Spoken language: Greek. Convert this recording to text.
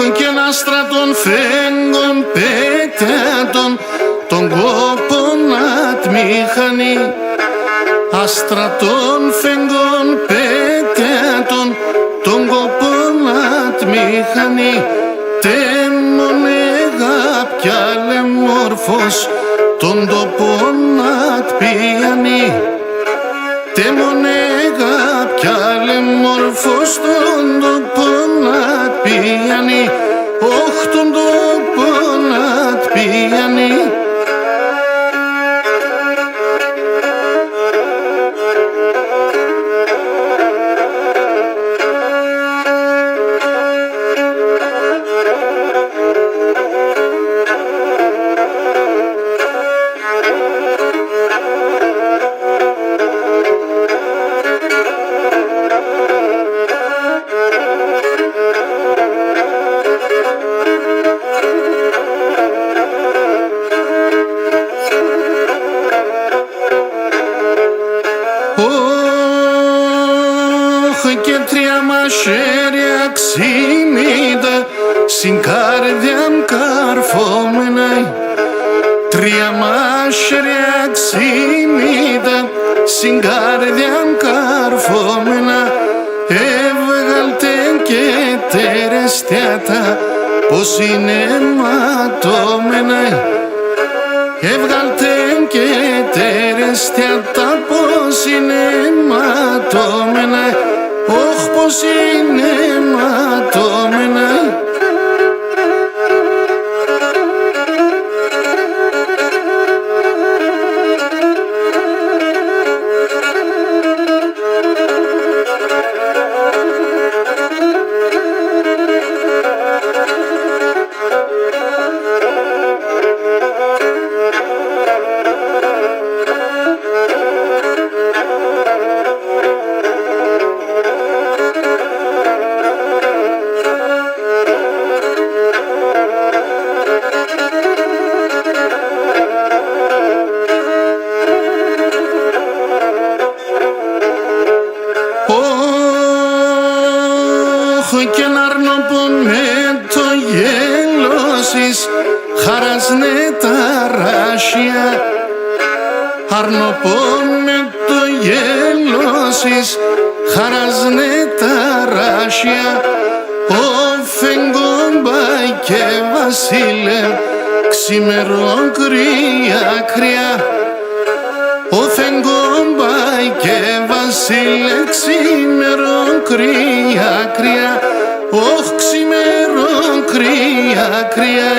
και ένα στρατόν φέγγον πέτατον τον κόπο να τμήχανει. Αστρατών φεγγών πέτατον τον κόπο να τμήχανει. Τέμονεγα πιάλε μόρφος τον τόπο να τπιάνει. Τέμονεγα πιάλε μόρφος τον τόπο να τπιάνει. Όχ τον τόπο να τπιάνει. Και τρία μαχαίρια ξύνητα στην καρδιά μου καρφώμενα. Τρία μαχαίρια ξύνητα στην καρδιά μου καρφώμενα. Έβγαλτε και τερεστιάτα πως είναι ματώμενα. Έβγαλτε και τερεστιάτα πως είναι ματώμενα. Όχ πως είναι ματώμενα. Και να αρνοπώ με το γέλος χαράσνε τα ράσια. Αρνοπώ με το γέλος χαράσνε τα ράσια. Ο φεγγόμπα και βασίλε ξημερών κρύα κρύα. Ο φεγγόμπα και βασίλε ξημερών κρύα κρύα. Όχ ξημερών κρύα κρύα.